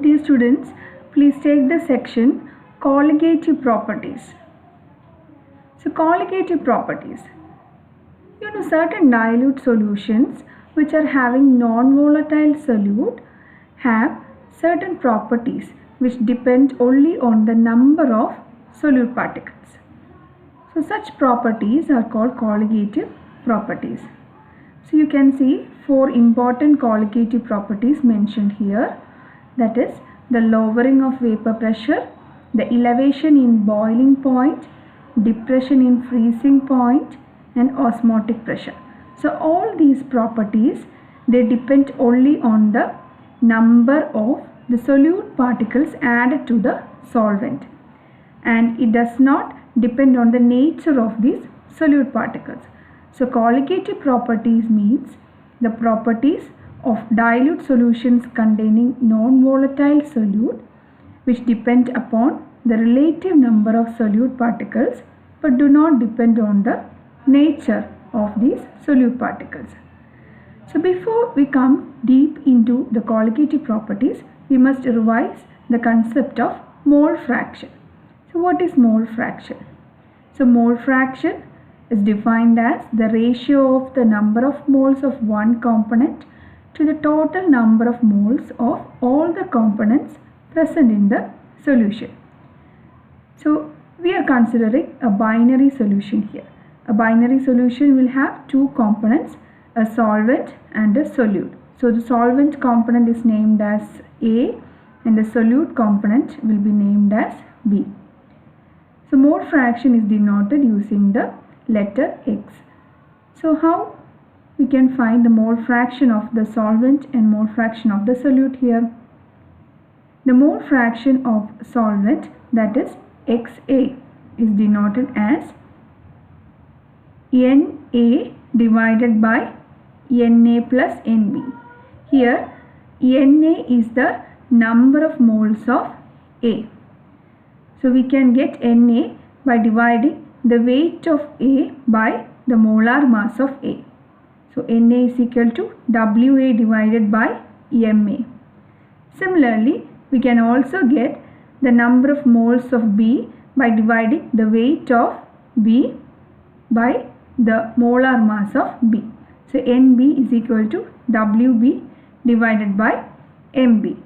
Dear students, please take the section Colligative properties. So colligative properties. Certain dilute solutions which are having non-volatile solute have certain properties which depend only on the number of solute particles. So such properties are called colligative properties. So you can see 4 important colligative properties mentioned here. That is the lowering of vapor pressure, the elevation in boiling point, depression in freezing point, and osmotic pressure. So all these properties, they depend only on the number of the solute particles added to the solvent, and it does not depend on the nature of these solute particles. So colligative properties means the properties of dilute solutions containing non-volatile solute which depend upon the relative number of solute particles but do not depend on the nature of these solute particles. So before we come deep into the colligative properties, we must revise the concept of mole fraction. So what is mole fraction? So mole fraction is defined as the ratio of the number of moles of one component to the total number of moles of all the components present in the solution. So we are considering a binary solution here. A binary solution will have 2 components, a solvent and a solute. So the solvent component is named as A and the solute component will be named as B. So mole fraction is denoted using the letter X. So how we can find the mole fraction of the solvent and mole fraction of the solute here? The mole fraction of solvent, that is XA, is denoted as Na divided by Na plus Nb. Here Na is the number of moles of A. So we can get Na by dividing the weight of A by the molar mass of A. So Na is equal to Wa divided by Ma. Similarly, we can also get the number of moles of B by dividing the weight of B by the molar mass of B. So Nb is equal to Wb divided by Mb.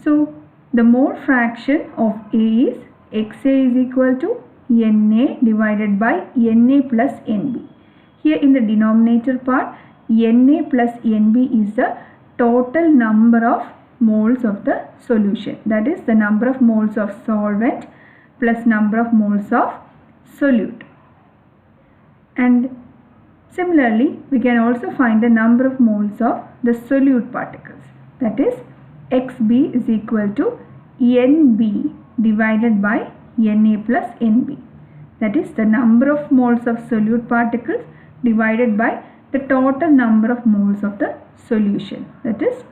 So the mole fraction of A is Xa is equal to Na divided by Na plus Nb. Here in the denominator part, Na plus Nb is the total number of moles of the solution. That is the number of moles of solvent plus number of moles of solute. And similarly, we can also find the number of moles of the solute particles. That is Xb is equal to Nb divided by Na plus Nb. That is the number of moles of solute particles divided by the total number of moles of the solution. That is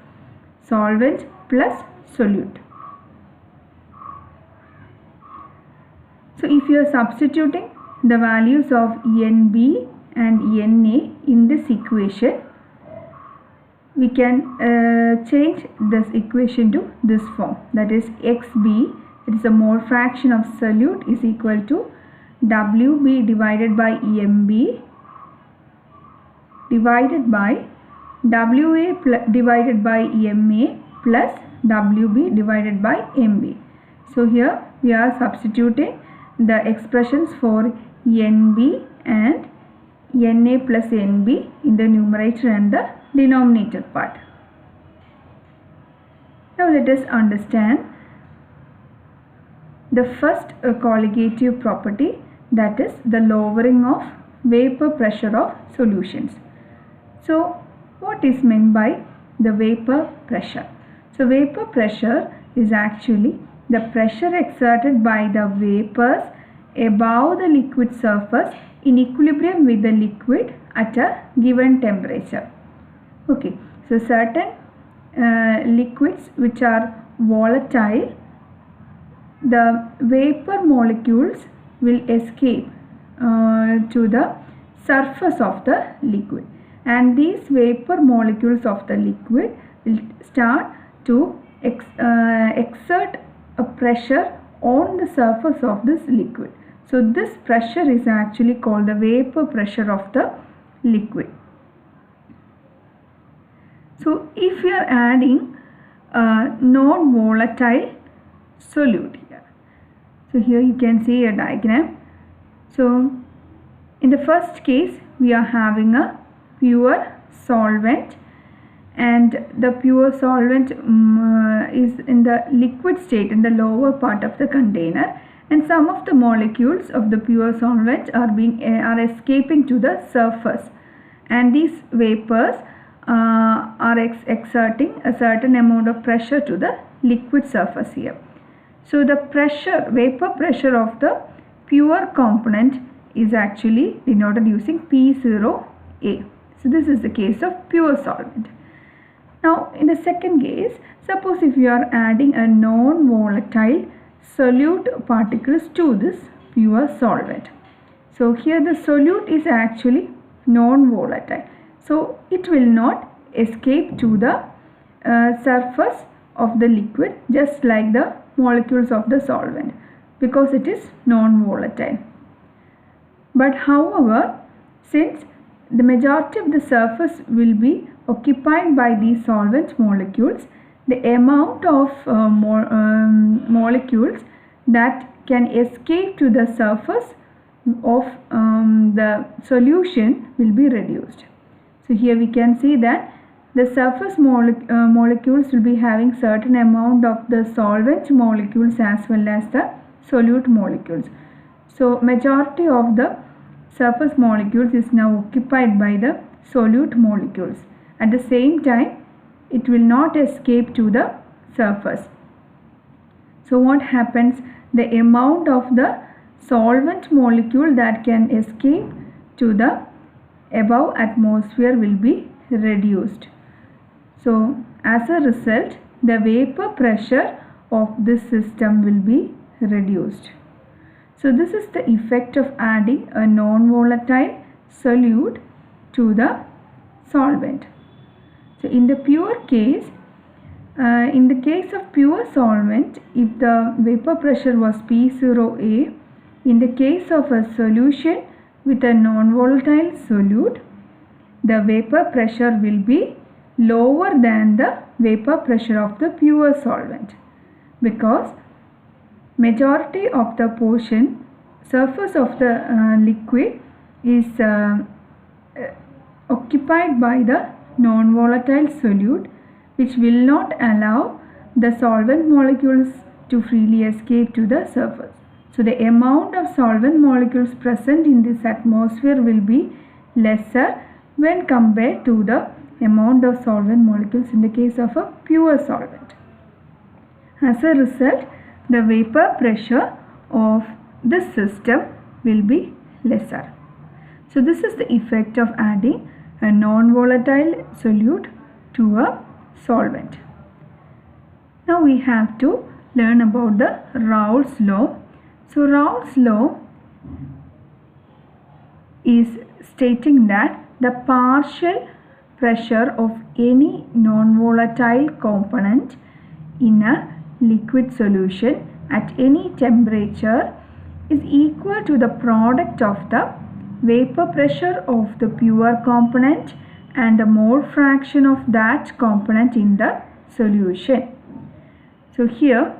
solvent plus solute. So if you are substituting the values of Nb and Na in this equation, we can change this equation to this form. That is Xb, it is the mole fraction of solute, is equal to Wb divided by Mb divided by Wa divided by Ma plus Wb divided by Mb. So here we are substituting the expressions for Nb and Na plus Nb in the numerator and the denominator part. Now let us understand the first colligative property, that is the lowering of vapor pressure of solutions. So what is meant by the vapor pressure? So vapor pressure is actually the pressure exerted by the vapors above the liquid surface in equilibrium with the liquid at a given temperature. Okay, so certain liquids which are volatile, the vapor molecules will escape to the surface of the liquid, and these vapor molecules of the liquid will start to exert a pressure on the surface of this liquid. So this pressure is actually called the vapor pressure of the liquid. So if you are adding a non-volatile solute here. So here you can see a diagram. So in the first case we are having a pure solvent, and the pure solvent is in the liquid state in the lower part of the container, and some of the molecules of the pure solvent are escaping to the surface, and these vapors are exerting a certain amount of pressure to the liquid surface here. So the vapor pressure of the pure component is actually denoted using P0A. So this is the case of pure solvent. Now in the second case, suppose if you are adding a non-volatile solute particles to this pure solvent. So here the solute is actually non-volatile. So it will not escape to the surface of the liquid just like the molecules of the solvent, because it is non-volatile. But however, since the majority of the surface will be occupied by these solvent molecules, the amount of molecules that can escape to the surface of the solution will be reduced. So here we can see that the surface molecules will be having certain amount of the solvent molecules as well as the solute molecules. So majority of the surface molecules is now occupied by the solute molecules. At the same time, it will not escape to the surface. So what happens? The amount of the solvent molecule that can escape to the above atmosphere will be reduced. So as a result, the vapor pressure of this system will be reduced. So this is the effect of adding a non-volatile solute to the solvent. So in the pure case, in the case of pure solvent, if the vapor pressure was P0A, in the case of a solution with a non-volatile solute, the vapor pressure will be lower than the vapor pressure of the pure solvent, because majority of the portion surface of the liquid is occupied by the non-volatile solute, which will not allow the solvent molecules to freely escape to the surface. So the amount of solvent molecules present in this atmosphere will be lesser when compared to the amount of solvent molecules in the case of a pure solvent. As a result, the vapor pressure of this system will be lesser. So this is the effect of adding a non-volatile solute to a solvent. Now we have to learn about the Raoult's law. So Raoult's law is stating that the partial pressure of any non-volatile component in a liquid solution at any temperature is equal to the product of the vapor pressure of the pure component and the mole fraction of that component in the solution. So here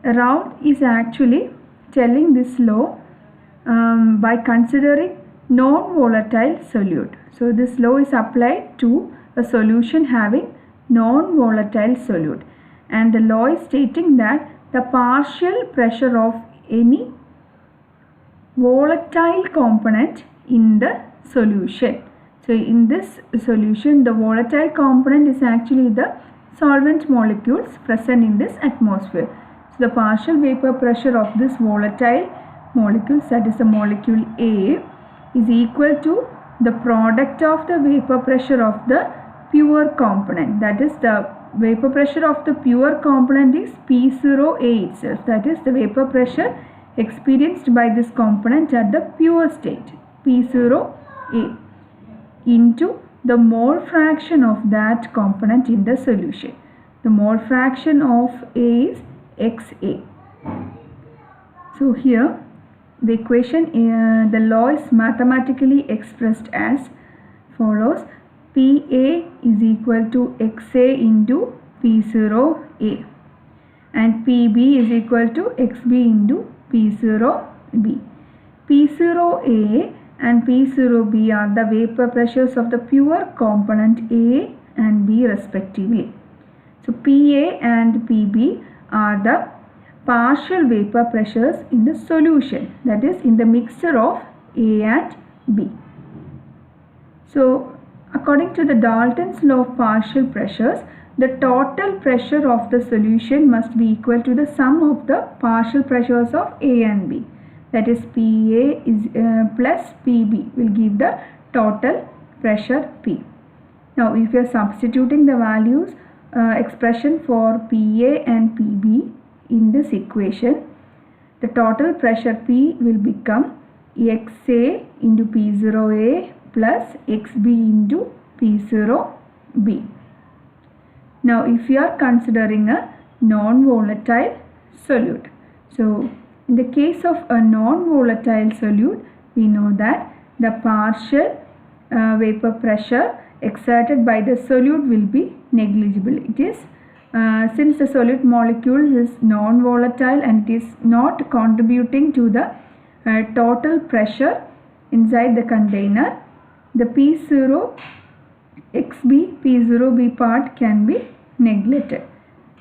Raoult is actually telling this law by considering non-volatile solute. So this law is applied to a solution having non-volatile solute, and the law is stating that the partial pressure of any volatile component in the solution. So in this solution, the volatile component is actually the solvent molecules present in this atmosphere. So the partial vapor pressure of this volatile molecules, that is the molecule A, is equal to the product of the vapor pressure of the pure component. That is, the vapor pressure of the pure component is P0A itself. That is the vapor pressure experienced by this component at the pure state, P0A, into the mole fraction of that component in the solution. The mole fraction of A is XA. So here the equation, the law is mathematically expressed as follows: PA is equal to XA into P0A and PB is equal to XB into P0B. P0A and P0B are the vapor pressures of the pure component A and B respectively. So PA and PB are the partial vapor pressures in the solution, that is in the mixture of A and B. So according to the Dalton's law of partial pressures, the total pressure of the solution must be equal to the sum of the partial pressures of A and B. That is PA is plus PB will give the total pressure P. Now if you are substituting the values expression for PA and PB in this equation, the total pressure P will become XA into P0A plus XB into P0B. Now if you are considering a non-volatile solute, so in the case of a non-volatile solute, we know that the partial vapor pressure exerted by the solute will be negligible. It is since the solute molecule is non-volatile and it is not contributing to the total pressure inside the container, the P0 XB P0B part can be neglected.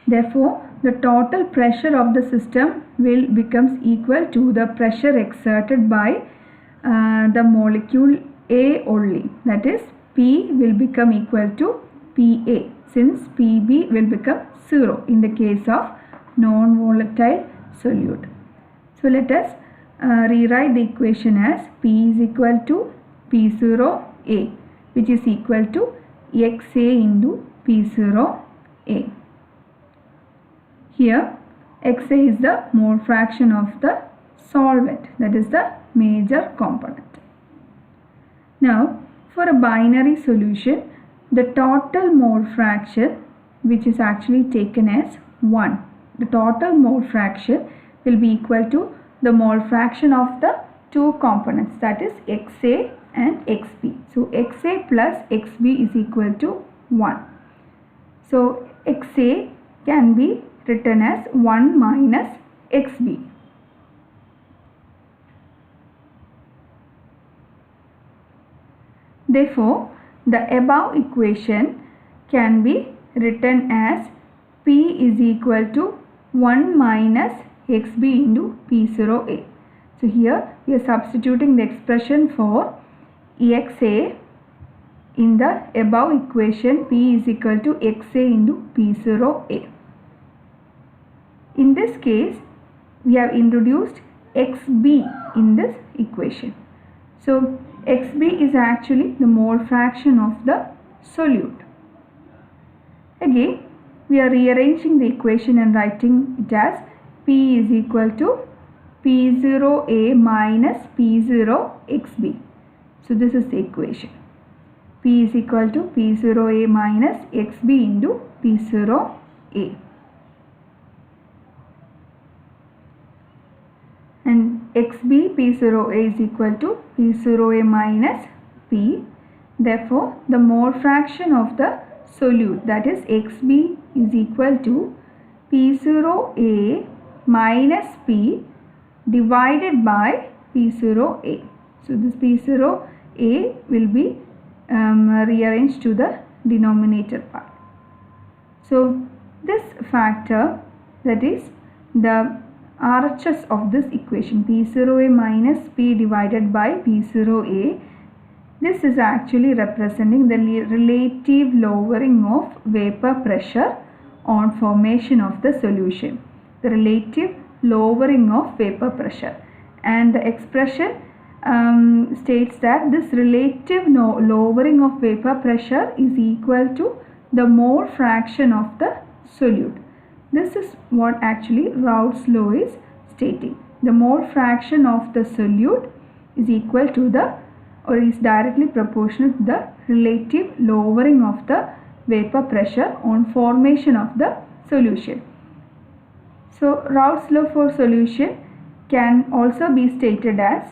Therefore, the total pressure of the system will becomes equal to the pressure exerted by the molecule A only. That is, P will become equal to PA, since PB will become 0 in the case of non-volatile solute. So let us rewrite the equation as P is equal to P0A, which is equal to XA into P0A. Here XA is the mole fraction of the solvent, that is the major component. Now for a binary solution, the total mole fraction, which is actually taken as 1, the total mole fraction will be equal to the mole fraction of the two components, that is XA and XB. So XA plus XB is equal to 1. So XA can be written as 1 minus XB. Therefore, the above equation can be written as P is equal to 1 minus XB into P0A. So here we are substituting the expression for XA in the above equation. P is equal to XA into P0A. In this case, we have introduced XB in this equation. So XB is actually the mole fraction of the solute. Again, we are rearranging the equation and writing it as P is equal to P0A minus P0XB. So this is the equation. P is equal to P0A minus XB into P0A. And XB P0A is equal to P0A minus P. Therefore, the mole fraction of the solute, that is XB, is equal to P0A minus P divided by P0A. So this P0A will be rearranged to the denominator part. So this factor, that is the RHS of this equation, P0A minus P divided by P0A, this is actually representing the relative lowering of vapor pressure on formation of the solution. The relative lowering of vapor pressure, and the expression states that this relative lowering of vapor pressure is equal to the mole fraction of the solute. This is what actually Raoult's law is stating. The mole fraction of the solute is equal to the, or is directly proportional to the relative lowering of the vapor pressure on formation of the solution. So Raoult's law for solution can also be stated as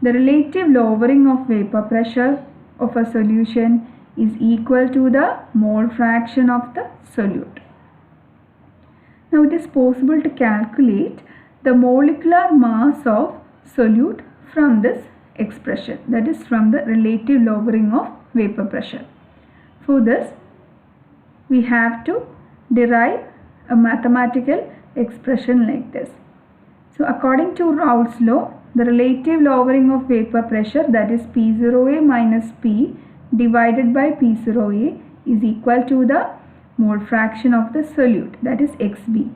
the relative lowering of vapor pressure of a solution is equal to the mole fraction of the solute. Now it is possible to calculate the molecular mass of solute from this expression, that is from the relative lowering of vapor pressure. For this we have to derive a mathematical expression like this. So according to Raoult's law, the relative lowering of vapor pressure, that is P0A minus P divided by P0A, is equal to the mole fraction of the solute, that is XB.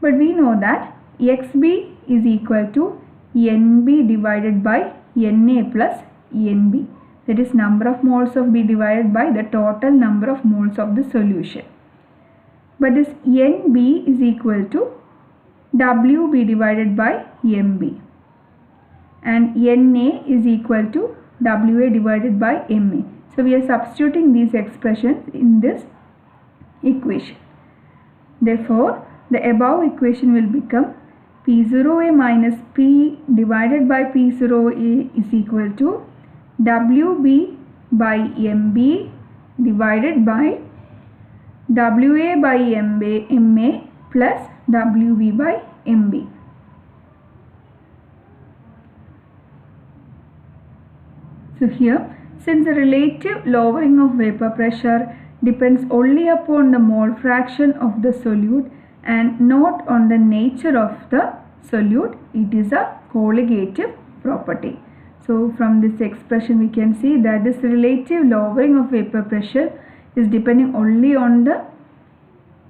But we know that XB is equal to NB divided by Na plus NB, that is number of moles of B divided by the total number of moles of the solution. But this NB is equal to WB divided by MB, and Na is equal to WA divided by Ma. So we are substituting these expressions in this equation. Therefore, the above equation will become P0A minus P divided by P0A is equal to WB by MB divided by WA by MA plus WB by MB. So here, since the relative lowering of vapor pressure depends only upon the mole fraction of the solute and not on the nature of the solute, it is a colligative property. So from this expression we can see that this relative lowering of vapor pressure is depending only on the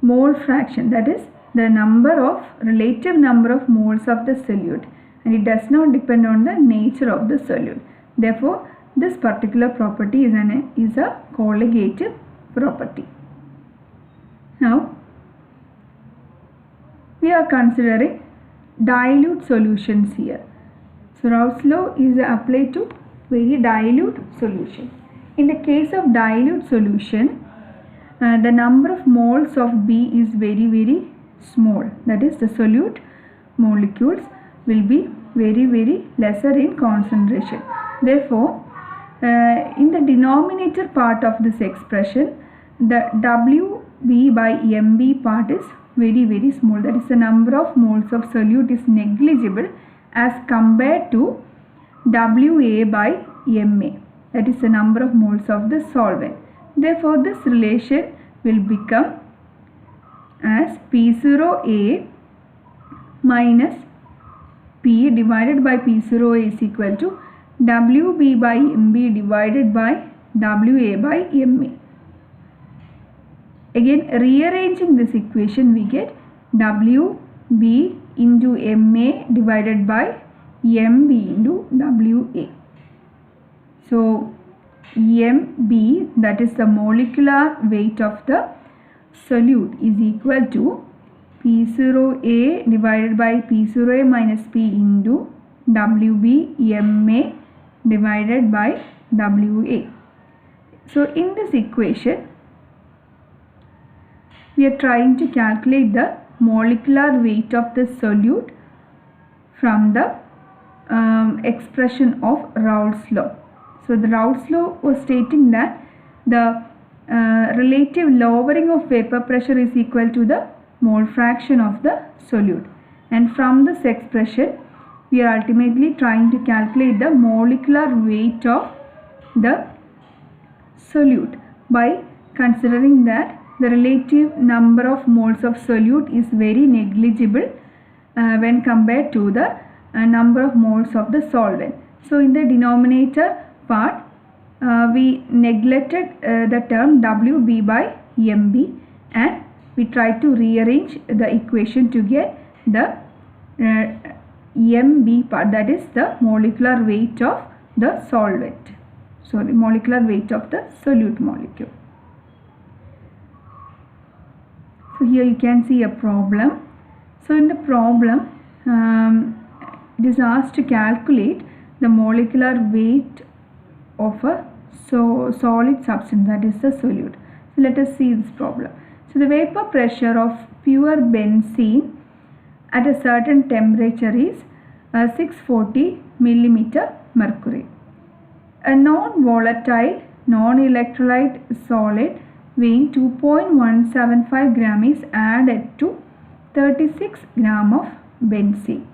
mole fraction, that is the relative number of moles of the solute, and it does not depend on the nature of the solute. Therefore, this particular property is a colligative property. Now, we are considering dilute solutions here. So Raoult's law is applied to very dilute solution. In the case of dilute solution, the number of moles of B is very small, that is the solute molecules will be very lesser in concentration. Therefore, in the denominator part of this expression, the WB by MB part is very small, that is the number of moles of solute is negligible as compared to WA by MA, that is the number of moles of the solvent. Therefore, this relation will become as P0A minus P divided by P0A is equal to WB by MB divided by WA by MA. Again, rearranging this equation, we get WB into MA divided by MB into WA. So MB, that is the molecular weight of the solute, is equal to P0A divided by P0A minus P into WB MA divided by WA. So in this equation, we are trying to calculate the molecular weight of the solute from the expression of Raoult's law. So the Raoult's law was stating that the relative lowering of vapor pressure is equal to the mole fraction of the solute, and from this expression we are ultimately trying to calculate the molecular weight of the solute by considering that the relative number of moles of solute is very negligible when compared to the number of moles of the solvent. So in the denominator part, we neglected the term WB by MB and we tried to rearrange the equation to get the MB part, that is the molecular weight of the solvent, molecular weight of the solute molecule. So here you can see a problem. So in the problem, it is asked to calculate the molecular weight of a solid substance, that is the solute. So let us see this problem. So the vapor pressure of pure benzene at a certain temperature is 640 millimeter mercury. A non-volatile, non-electrolyte solid weighing 2.175 gram is added to 36 gram of benzene.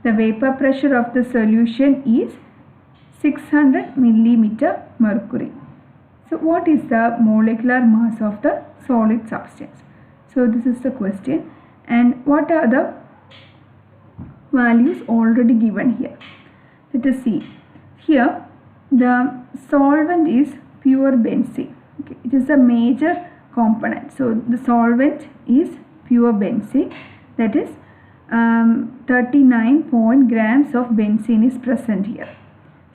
The vapor pressure of the solution is 600 millimeter mercury. So what is the molecular mass of the solid substance? So this is the question, and what are the values already given here? Let us see. Here the solvent is pure benzene. Okay, it is a major component. So the solvent is pure benzene, that is 39 grams of benzene is present here.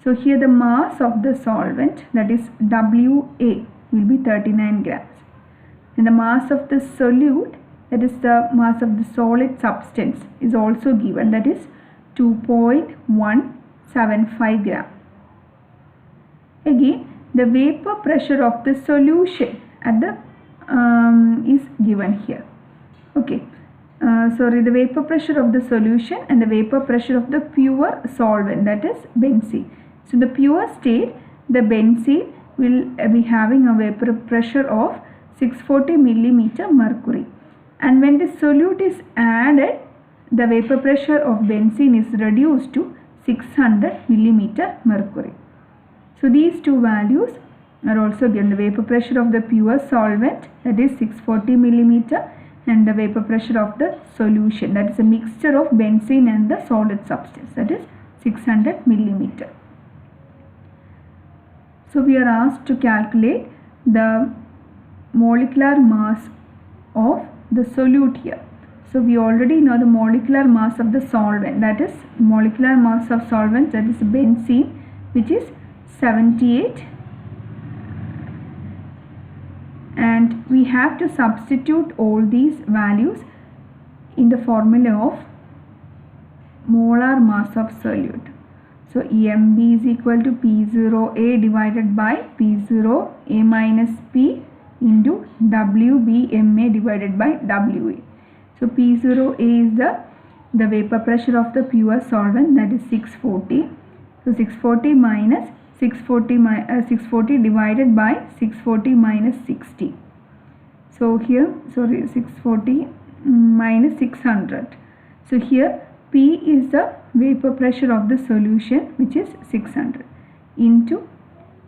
So here the mass of the solvent, that is WA, will be 39 grams. And the mass of the solute, that is the mass of the solid substance, is also given, that is 2.175 gram. Again, the vapor pressure of the solution at the is given here. Okay, the vapor pressure of the solution and the vapor pressure of the pure solvent, that is benzene. So the pure state, the benzene will be having a vapor pressure of 640 millimeter mercury, and when the solute is added, the vapor pressure of benzene is reduced to 600 millimeter mercury. So these two values are also given. The vapor pressure of the pure solvent, that is 640 millimeter, and the vapor pressure of the solution, that is a mixture of benzene and the solid substance, that is 600 millimeter. So we are asked to calculate the molecular mass of the solute here. So we already know the molecular mass of the solvent, that is molecular mass of solvent, that is benzene, which is 78, and we have to substitute all these values in the formula of molar mass of solute. So EMB is equal to P0A divided by P0A minus P into WBMA divided by WA. So P0A is the vapor pressure of the pure solvent, that is 640. So 640 minus 640 divided by 640 minus 60. So here 640 minus 600. So here P is the vapor pressure of the solution, which is 600, into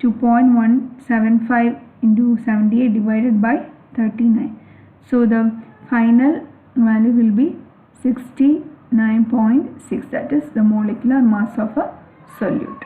2.175 into 78 divided by 39. So the final value will be 69.6, that is the molecular mass of a solute.